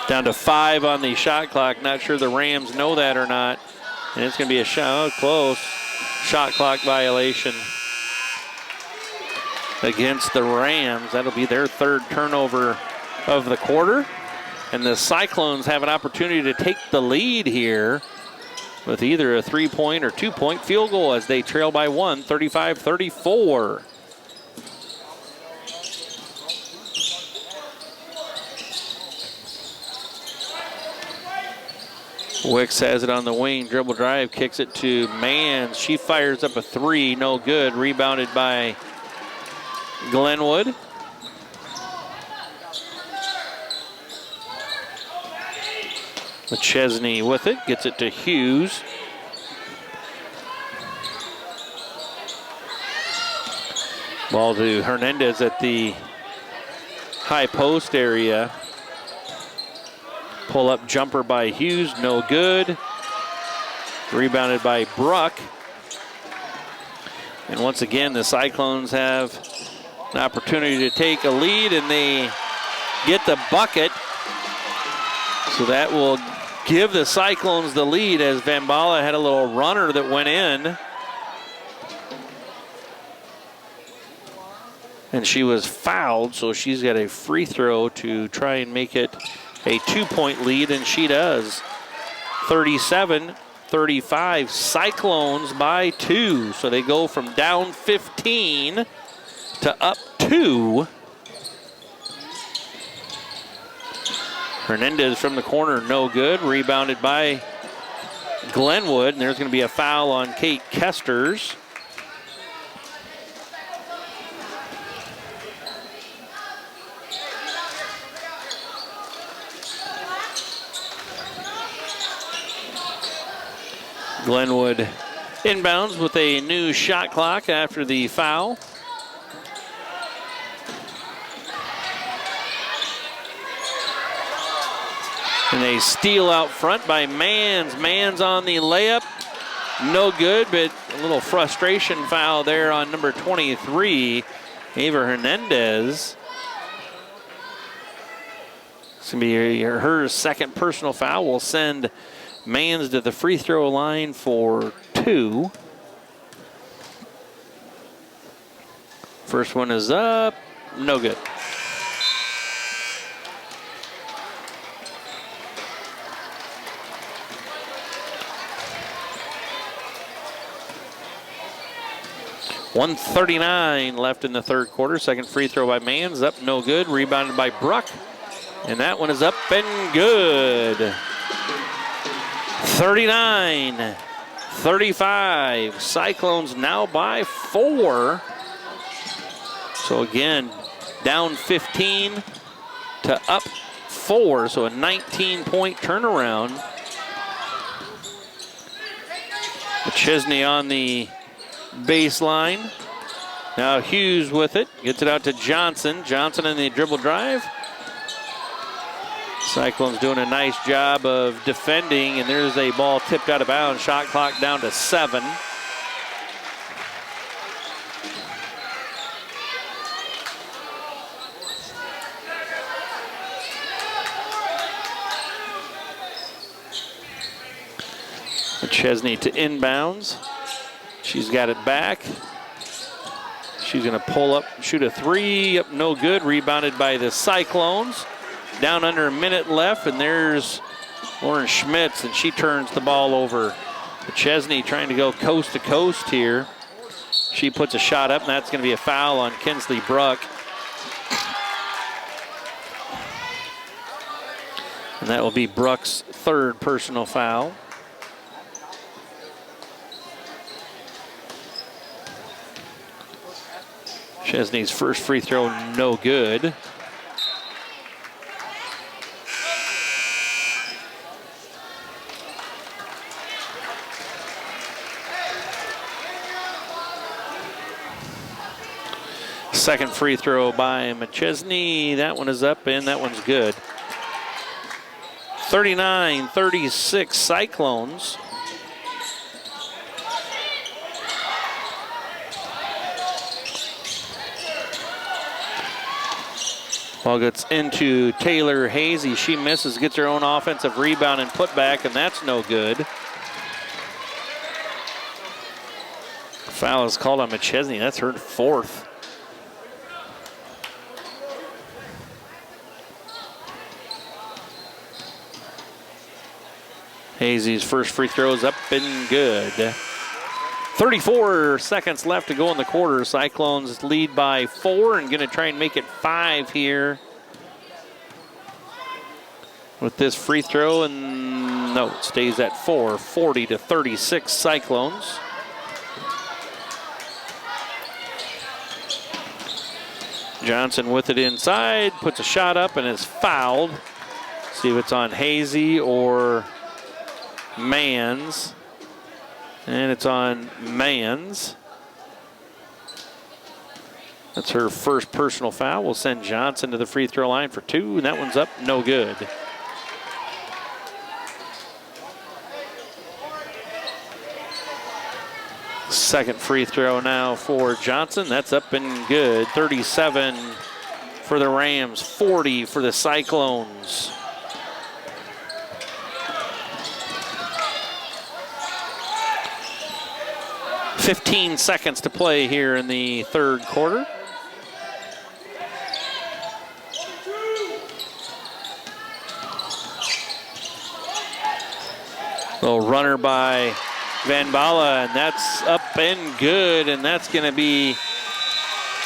Down to 5 on the shot clock. Not sure the Rams know that or not. And it's going to be a shot, close. Shot clock violation against the Rams. That'll be their third turnover of the quarter. And the Cyclones have an opportunity to take the lead here with either a 3-point or 2-point field goal as they trail by 1, 35-34. Wicks has it on the wing, dribble drive, kicks it to Mans. She fires up a three, no good. Rebounded by Glenwood. McChesney with it, gets it to Hughes. Ball to Hernandez at the high post area. Pull up jumper by Hughes, no good. Rebounded by Bruck. And once again, the Cyclones have an opportunity to take a lead, and they get the bucket. So that will give the Cyclones the lead as Van Bala had a little runner that went in. And she was fouled, so she's got a free throw to try and make it a 2-point lead, and she does. 37-35, Cyclones by 2. So they go from down 15 to up 2. Hernandez from the corner, no good. Rebounded by Glenwood, and there's going to be a foul on Kate Kesters. Glenwood inbounds with a new shot clock after the foul. And they steal out front by Mans. Mans on the layup. No good, but a little frustration foul there on number 23, Ava Hernandez. It's going to be her second personal foul. Will send Mans to the free throw line for 2. First one is up, no good. .139 left in the third quarter. Second free throw by Mans, up, no good. Rebounded by Bruck, and that one is up and good. 39-35. Cyclones now by 4. So again, down 15 to up 4. So a 19-point turnaround. McChesney on the baseline. Now Hughes with it. Gets it out to Johnson. Johnson in the dribble drive. Cyclones doing a nice job of defending, and there's a ball tipped out of bounds. Shot clock down to 7. McChesney to inbounds. She's got it back. She's going to pull up, shoot a 3. Up, no good. Rebounded by the Cyclones. Down under a minute left, and there's Lauren Schmitz, and she turns the ball over. McChesney trying to go coast to coast here. She puts a shot up, and that's going to be a foul on Kinsley Bruck. And that will be Bruck's third personal foul. Chesney's first free throw, no good. Second free throw by McChesney. That one is up, and that one's good. 39-36 Cyclones. Ball gets into Taylor Hazy. She misses, gets her own offensive rebound and putback, and that's no good. Foul is called on McChesney. That's her fourth. Hazy's first free throw is up and good. 34 seconds left to go in the quarter. Cyclones lead by 4 and going to try and make it 5 here with this free throw. And no, it stays at 4. 40-36 Cyclones. Johnson with it inside, puts a shot up and is fouled. See if it's on Hazy or Mans. And it's on Mans. That's her first personal foul. We'll send Johnson to the free throw line for 2, and that one's up, no good. Second free throw now for Johnson. That's up and good. 37 for the Rams, 40 for the Cyclones. "15 seconds to play here in the third quarter. Little runner by Van Bala, and that's up and good, and that's going to be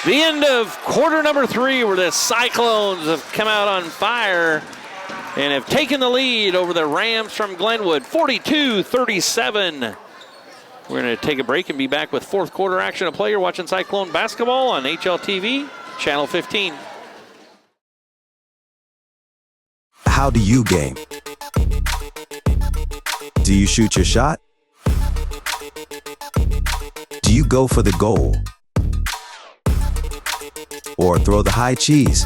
the end of quarter number 3, where the Cyclones have come out on fire and have taken the lead over the Rams from Glenwood, 42-37. We're going to take a break and be back with fourth quarter action of play. You're watching Cyclone basketball on HLTV, Channel 15. How do you game? Do you shoot your shot? Do you go for the goal? Or throw the high cheese?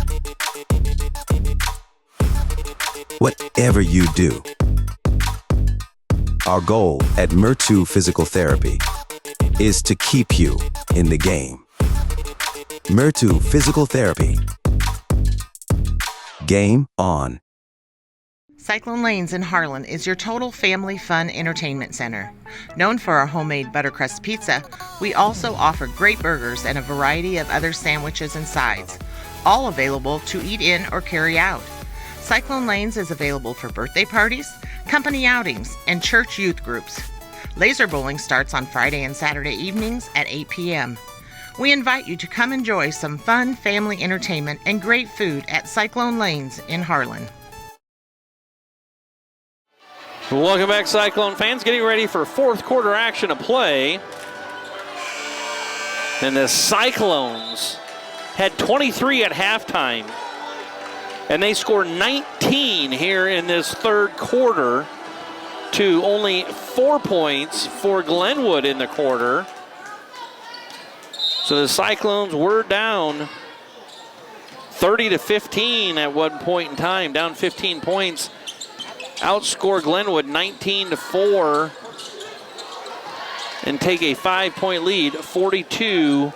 Whatever you do, our goal at Murtu Physical Therapy is to keep you in the game. Murtu Physical Therapy. Game on. Cyclone Lanes in Harlan is your total family fun entertainment center. Known for our homemade buttercrust pizza, we also offer great burgers and a variety of other sandwiches and sides, all available to eat in or carry out. Cyclone Lanes is available for birthday parties, company outings, and church youth groups. Laser bowling starts on Friday and Saturday evenings at 8 p.m. We invite you to come enjoy some fun family entertainment and great food at Cyclone Lanes in Harlan. Welcome back, Cyclone fans. Getting ready for fourth quarter action of play. And the Cyclones had 23 at halftime. And they scored 19 here in this third quarter to only 4 points for Glenwood in the quarter. So the Cyclones were down 30-15 at one point in time, down 15 points. Outscore Glenwood 19-4 and take a 5-point lead, 42-37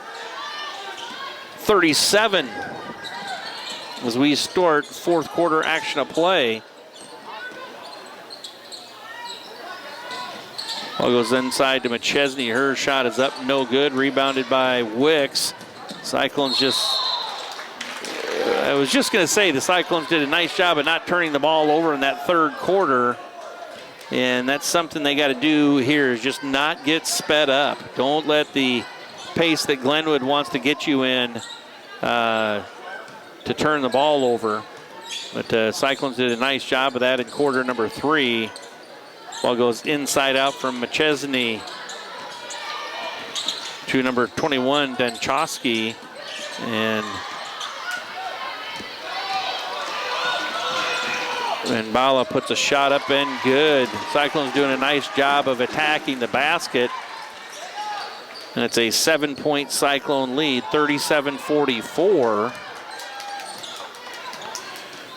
as we start fourth quarter action of play. Ball goes inside to McChesney. Her shot is up, no good. Rebounded by Wicks. Cyclones I was just going to say the Cyclones did a nice job of not turning the ball over in that third quarter. And that's something they got to do here, is just not get sped up. Don't let the pace that Glenwood wants to get you in to turn the ball over. But Cyclones did a nice job of that in quarter number 3. Ball goes inside out from McChesney to number 21, Denchowski. And Bala puts a shot up and good. Cyclones doing a nice job of attacking the basket. And it's a 7-point Cyclone lead, 37-44.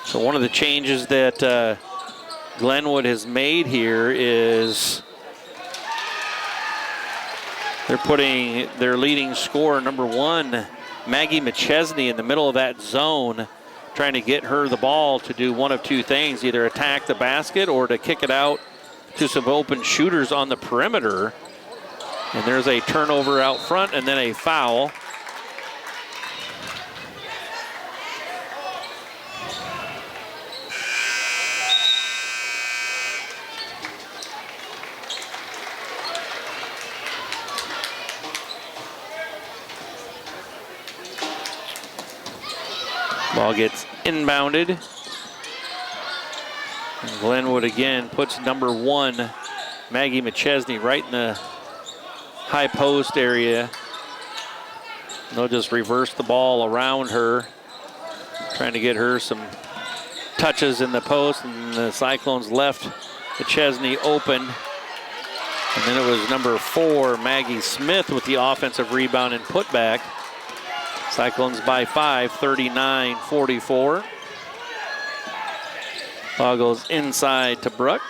So one of the changes that Glenwood has made here is they're putting their leading scorer, number 1, Maggie McChesney, in the middle of that zone, trying to get her the ball to do one of two things, either attack the basket or to kick it out to some open shooters on the perimeter. And there's a turnover out front and then a foul. Ball gets inbounded. And Glenwood again puts number 1, Maggie McChesney, right in the high post area. They'll just reverse the ball around her, trying to get her some touches in the post, and the Cyclones left McChesney open. And then it was number 4, Maggie Smith, with the offensive rebound and putback. Cyclones by 5, 39-44. Ball goes inside to Brooke.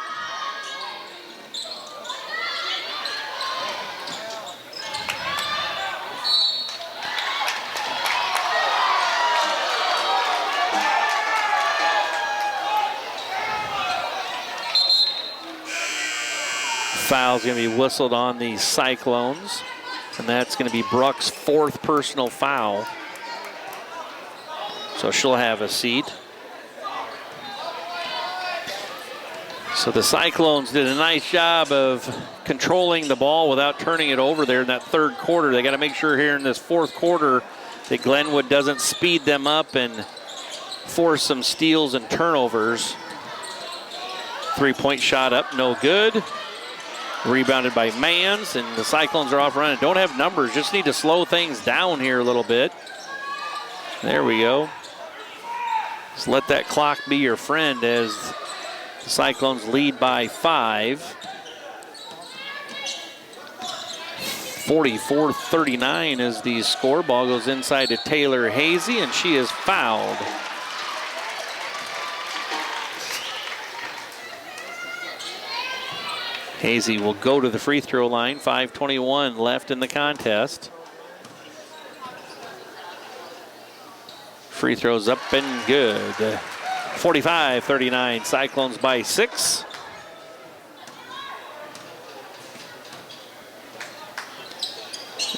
Foul's going to be whistled on the Cyclones, and that's going to be Brooks' 4th personal foul. So she'll have a seat. So the Cyclones did a nice job of controlling the ball without turning it over there in that third quarter. They got to make sure here in this fourth quarter that Glenwood doesn't speed them up and force some steals and turnovers. 3-point shot up, no good. Rebounded by Mans, and the Cyclones are off running. Don't have numbers, just need to slow things down here a little bit. There we go. Just let that clock be your friend as the Cyclones lead by 5. 44-39 is the score. Ball goes inside to Taylor Hazy, and she is fouled. Hazy will go to the free throw line. 5:21 left in the contest. Free throws up and good. 45-39, Cyclones by 6.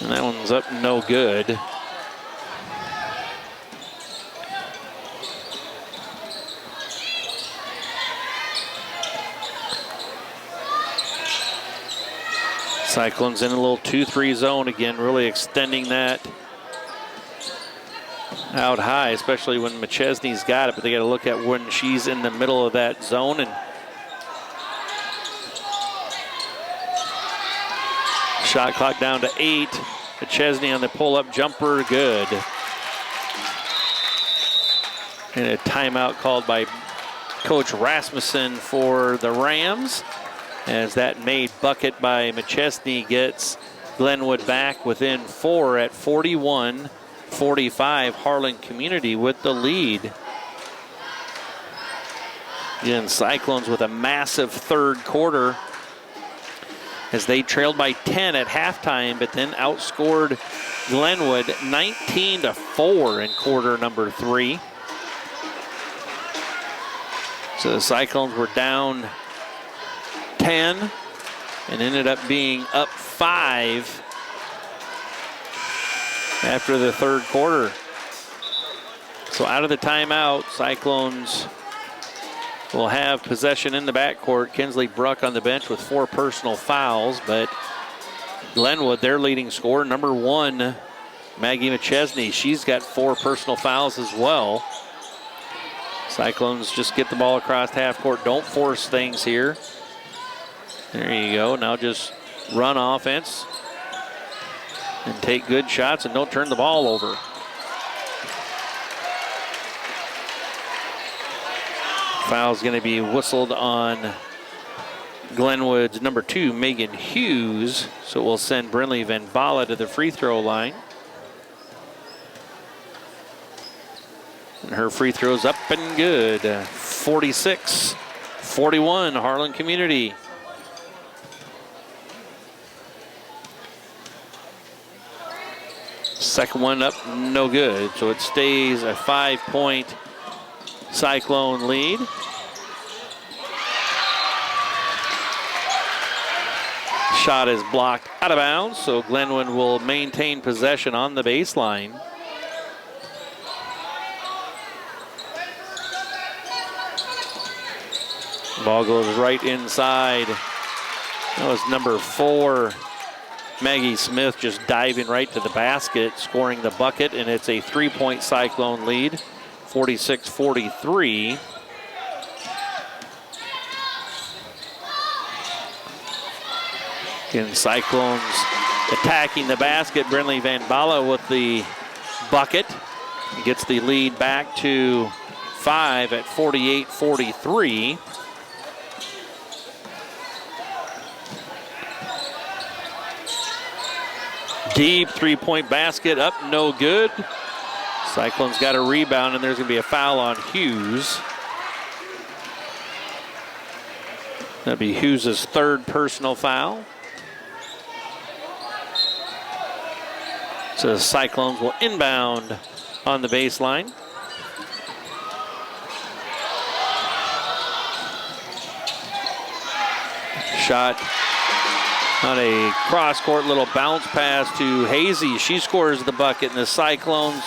And that one's up, no good. Cyclones in a little 2-3 zone again, really extending that out high, especially when McChesney's got it, but they got to look at when she's in the middle of that zone. And shot clock down to 8. McChesney on the pull-up jumper, good. And a timeout called by Coach Rasmussen for the Rams, as that made bucket by McChesney gets Glenwood back within 4 at 41-45. Harlan Community with the lead. Again, Cyclones with a massive third quarter as they trailed by 10 at halftime, but then outscored Glenwood 19-4 in quarter number 3. So the Cyclones were down 10 and ended up being up 5 after the third quarter. So out of the timeout, Cyclones will have possession in the backcourt. Kinsley Bruck on the bench with 4 personal fouls, but Glenwood, their leading scorer, number 1, Maggie McChesney, she's got 4 personal fouls as well. Cyclones just get the ball across half court, don't force things here. There you go. Now just run offense and take good shots and don't turn the ball over. Foul's going to be whistled on Glenwood's number 2, Megan Hughes. So we'll send Brinley Van Bala to the free throw line. And her free throw's up and good. 46-41, Harlan Community. Second one up, no good. So it stays a 5-point Cyclone lead. Shot is blocked out of bounds, so Glenwood will maintain possession on the baseline. Ball goes right inside. That was number 4, Maggie Smith, just diving right to the basket, scoring the bucket, and it's a 3-point Cyclone lead, 46-43. Again, Cyclones attacking the basket. Brinley Van Bala with the bucket. He gets the lead back to 5 at 48-43. Deep three-point basket, up, no good. Cyclones got a rebound, and there's going to be a foul on Hughes. That'd be Hughes' third personal foul. So the Cyclones will inbound on the baseline. Shot on a cross-court little bounce pass to Hazy. She scores the bucket, and the Cyclones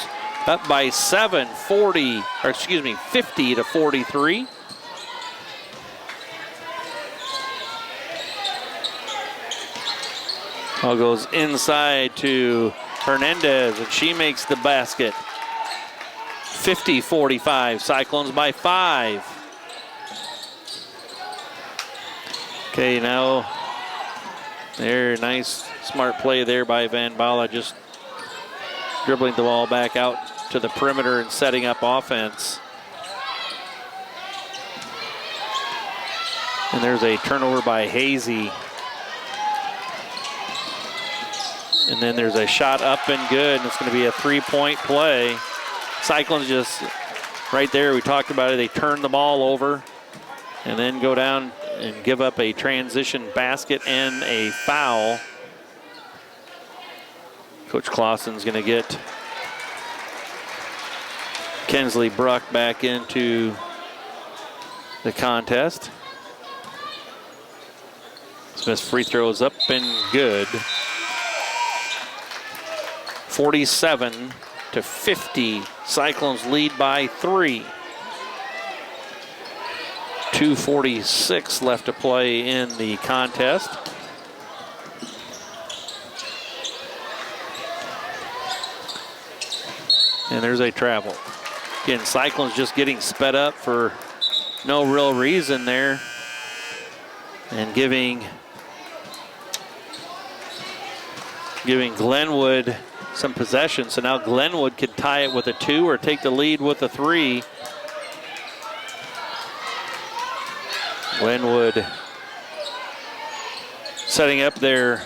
up by 50-43. Ball goes inside to Hernandez, and she makes the basket. 50-45, Cyclones by 5. Okay, now there, nice smart play there by Van Bala, just dribbling the ball back out to the perimeter and setting up offense. And there's a turnover by Hazy. And then there's a shot up and good, and it's going to be a three-point play. Cyclones just right there, we talked about it, they turn the ball over and then go down and give up a transition basket and a foul. Coach Clausen's going to get Kensley Bruck back into the contest. Smith's free throw is up and good. 47-50. Cyclones lead by 3. 2:46 left to play in the contest. And there's a travel. Again, Cyclones just getting sped up for no real reason there. And giving Glenwood some possession. So now Glenwood can tie it with a 2 or take the lead with a 3. Glenwood setting up their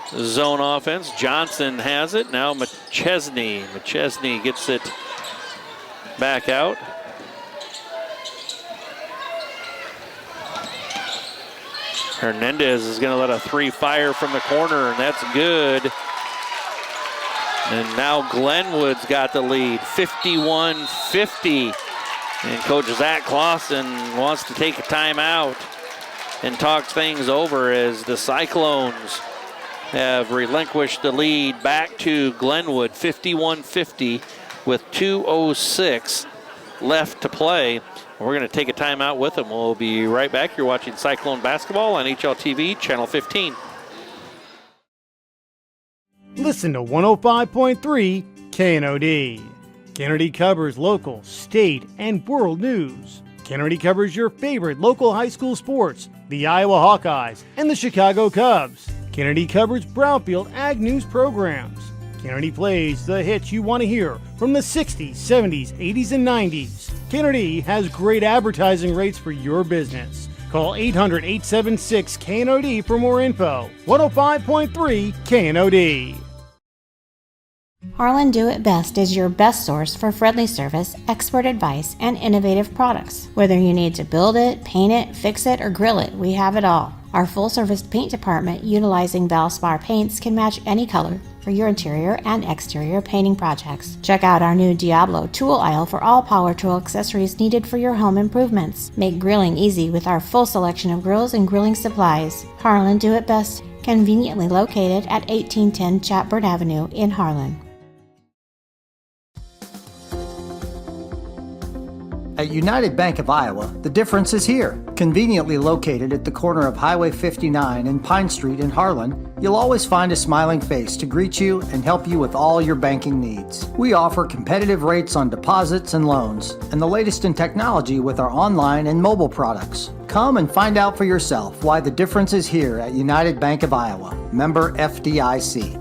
zone offense. Johnson has it. Now McChesney. McChesney gets it back out. Hernandez is going to let a 3 fire from the corner, and that's good. And now Glenwood's got the lead, 51-50. And Coach Zach Clausen wants to take a timeout and talk things over as the Cyclones have relinquished the lead back to Glenwood, 51-50 with 2:06 left to play. We're going to take a timeout with them. We'll be right back. You're watching Cyclone Basketball on HLTV, Channel 15. Listen to 105.3 KNOD. KNOD covers local, state, and world news. KNOD covers your favorite local high school sports, the Iowa Hawkeyes and the Chicago Cubs. KNOD covers Brownfield Ag News programs. KNOD plays the hits you want to hear from the 60s, 70s, 80s, and 90s. KNOD has great advertising rates for your business. Call 800-876-KNOD for more info. 105.3 KNOD. Harlan Do It Best is your best source for friendly service, expert advice, and innovative products. Whether you need to build it, paint it, fix it, or grill it, we have it all. Our full-service paint department, utilizing Valspar paints, can match any color for your interior and exterior painting projects. Check out our new Diablo tool aisle for all power tool accessories needed for your home improvements. Make grilling easy with our full selection of grills and grilling supplies. Harlan Do It Best, conveniently located at 1810 Chatburn Avenue in Harlan. At United Bank of Iowa, the difference is here. Conveniently located at the corner of Highway 59 and Pine Street in Harlan, you'll always find a smiling face to greet you and help you with all your banking needs. We offer competitive rates on deposits and loans, and the latest in technology with our online and mobile products. Come and find out for yourself why the difference is here at United Bank of Iowa. Member FDIC.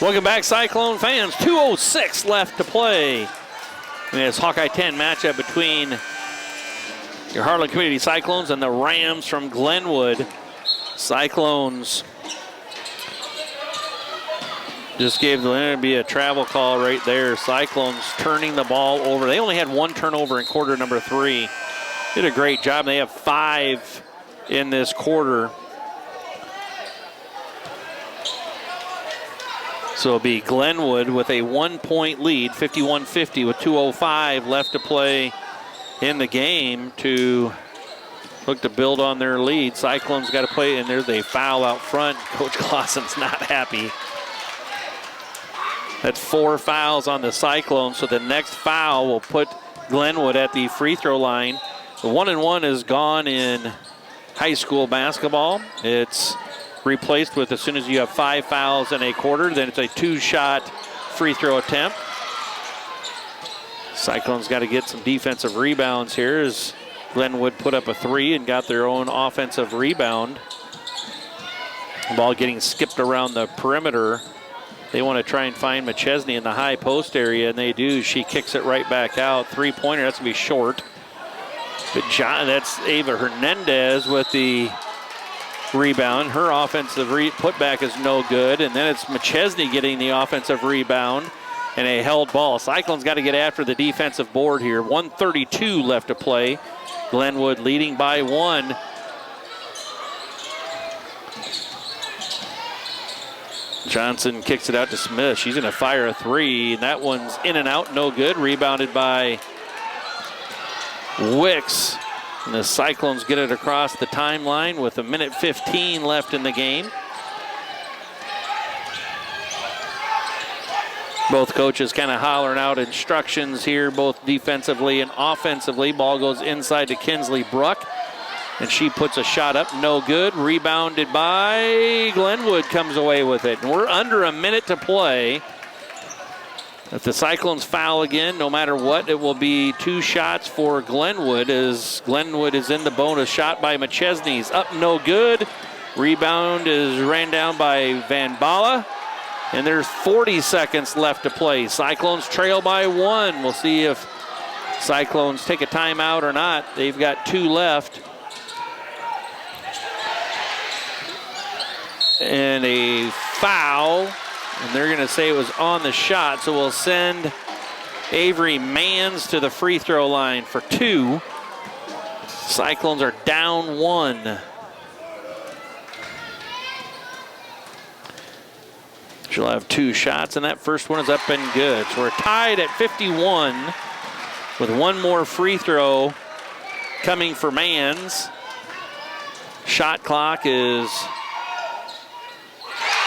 Welcome back, Cyclone fans. 2:06 left to play. And it's Hawkeye 10 matchup between your Harlan Community Cyclones and the Rams from Glenwood. Cyclones just gave the be a travel call right there. Cyclones turning the ball over. They only had one turnover in quarter number 3. Did a great job. They have 5 in this quarter. So it'll be Glenwood with a 1-point lead, 51-50 with 2:05 left to play in the game to look to build on their lead. Cyclones got to play, and there's a foul out front. Coach Clausen's not happy. That's 4 fouls on the Cyclones, so the next foul will put Glenwood at the free throw line. The 1-and-1 is gone in high school basketball. It's replaced with, as soon as you have 5 fouls in a quarter, then it's a 2-shot free throw attempt. Cyclones got to get some defensive rebounds here as Glenwood put up a 3 and got their own offensive rebound. Ball getting skipped around the perimeter. They want to try and find McChesney in the high post area, and they do. She kicks it right back out. 3-pointer, that's going to be short. But that's Ava Hernandez with the rebound. Her offensive putback is no good, and then it's McChesney getting the offensive rebound and a held ball. Cyclones got to get after the defensive board here. 1:32 left to play. Glenwood leading by 1. Johnson kicks it out to Smith. She's going to fire a 3, and that one's in and out, no good. Rebounded by Wicks. And the Cyclones get it across the timeline with 1:15 left in the game. Both coaches kind of hollering out instructions here, both defensively and offensively. Ball goes inside to Kinsley Bruck, and she puts a shot up, no good. Rebounded by Glenwood, comes away with it. And we're under a minute to play. If the Cyclones foul again, no matter what, it will be 2 shots for Glenwood, as Glenwood is in the bonus. Shot by McChesney's up, no good. Rebound is ran down by Van Bala, and there's 40 seconds left to play. Cyclones trail by 1. We'll see if Cyclones take a timeout or not. They've got 2 left. And a foul. And they're going to say it was on the shot, so we'll send Avery Mans to the free throw line for 2. Cyclones are down 1. She'll have 2 shots, and that first one is up and good. So we're tied at 51 with 1 more free throw coming for Mans. Shot clock is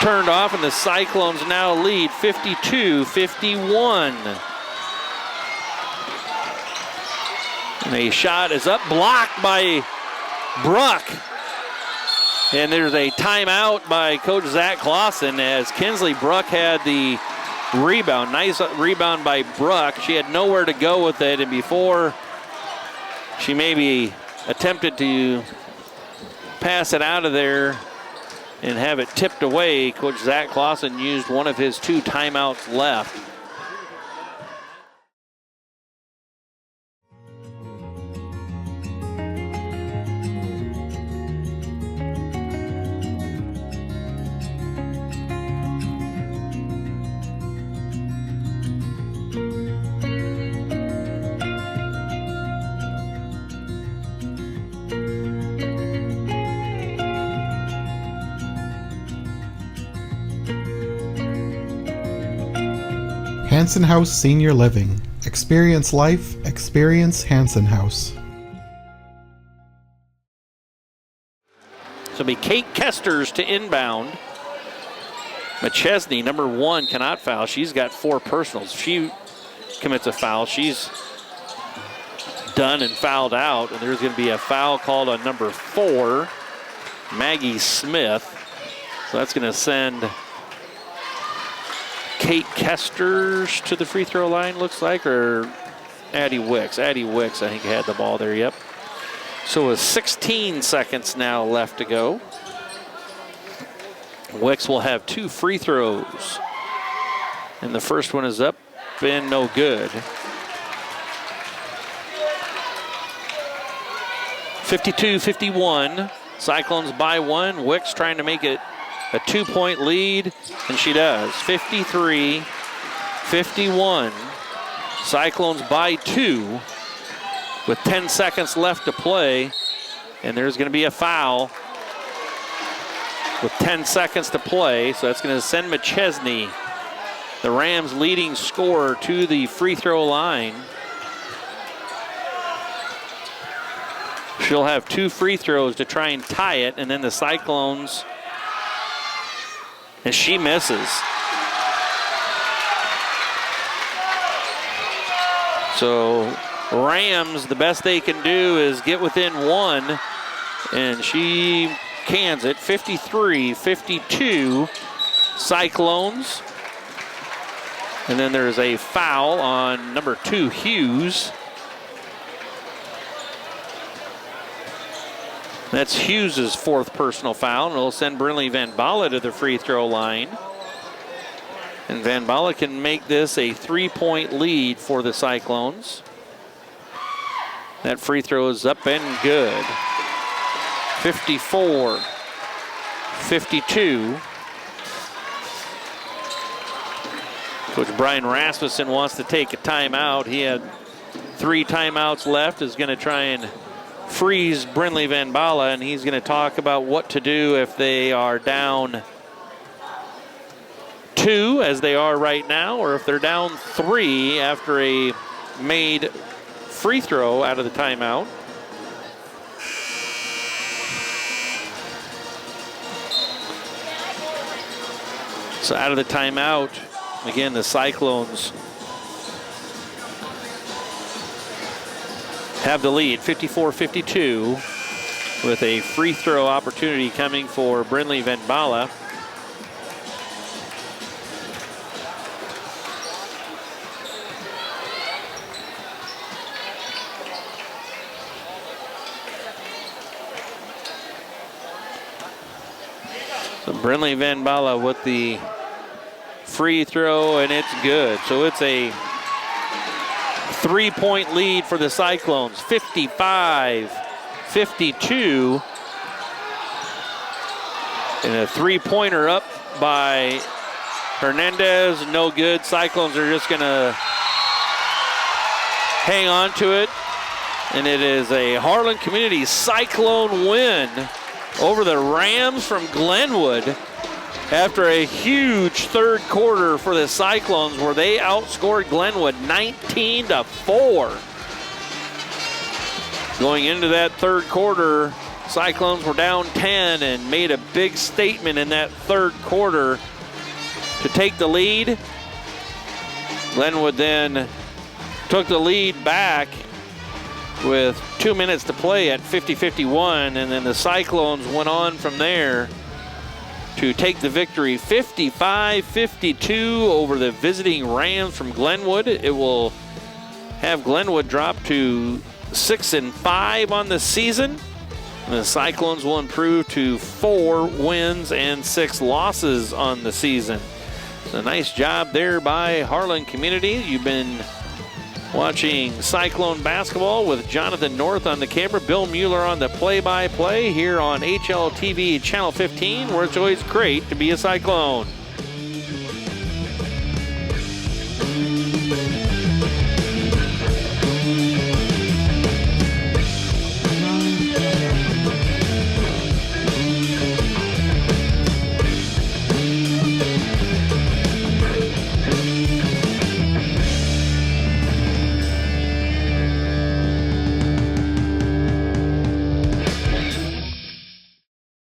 turned off, and the Cyclones now lead 52-51. And a shot is up, blocked by Bruck. And there's a timeout by Coach Zach Clausen as Kinsley Bruck had the rebound. Nice rebound by Bruck. She had nowhere to go with it, and before she maybe attempted to pass it out of there and have it tipped away, Coach Zach Clausen used one of his 2 timeouts left. Hanson House Senior Living. Experience life, experience Hanson House. So it'll be Kate Kesters to inbound. McChesney, number 1, cannot foul. She's got 4 personals. If she commits a foul, she's done and fouled out. And there's going to be a foul called on number 4, Maggie Smith. So that's going to send Kate Kesters to the free throw line, looks like, or Addie Wicks. Addie Wicks, I think, had the ball there, yep. So with 16 seconds now left to go, Wicks will have 2 free throws. And the first one is up and no good. 52-51. Cyclones by one. Wicks trying to make it a 2-point lead, and she does. 53-51. Cyclones by 2 with 10 seconds left to play, and there's going to be a foul with 10 seconds to play, so that's going to send McChesney, the Rams' leading scorer, to the free throw line. She'll have 2 free throws to try and tie it, and then the Cyclones, and she misses. So Rams, the best they can do is get within 1, and she cans it. 53-52 Cyclones. And then there's a foul on number 2, Hughes. That's Hughes' 4th personal foul, and it'll send Brinley Van Balla to the free throw line. And Van Balla can make this a 3-point lead for the Cyclones. That free throw is up and good. 54-52. Coach Brian Rasmussen wants to take a timeout. He had 3 timeouts left, is going to try and freeze Brinley Van Balla, and he's going to talk about what to do if they are down 2, as they are right now, or if they're down 3 after a made free throw out of the timeout. So out of the timeout, again, the Cyclones have the lead, 54-52, with a free throw opportunity coming for Brinley Van Balla. So Brinley Van Balla with the free throw, and it's good. So it's a 3-point lead for the Cyclones, 55-52. And a 3-pointer up by Hernandez, no good. Cyclones are just gonna hang on to it. And it is a Harlan Community Cyclone win over the Rams from Glenwood after a huge third quarter for the Cyclones, where they outscored Glenwood 19-4. Going into that third quarter, Cyclones were down 10 and made a big statement in that third quarter to take the lead. Glenwood then took the lead back with 2 minutes to play at 50-51, and then the Cyclones went on from there to take the victory 55-52 over the visiting Rams from Glenwood. It will have Glenwood drop to 6-5 on the season. And the Cyclones will improve to 4 wins and 6 losses on the season. So nice job there by Harlan Community. You've been watching Cyclone basketball with Jonathan North on the camera, Bill Mueller on the play-by-play here on HLTV Channel 15, where it's always great to be a Cyclone.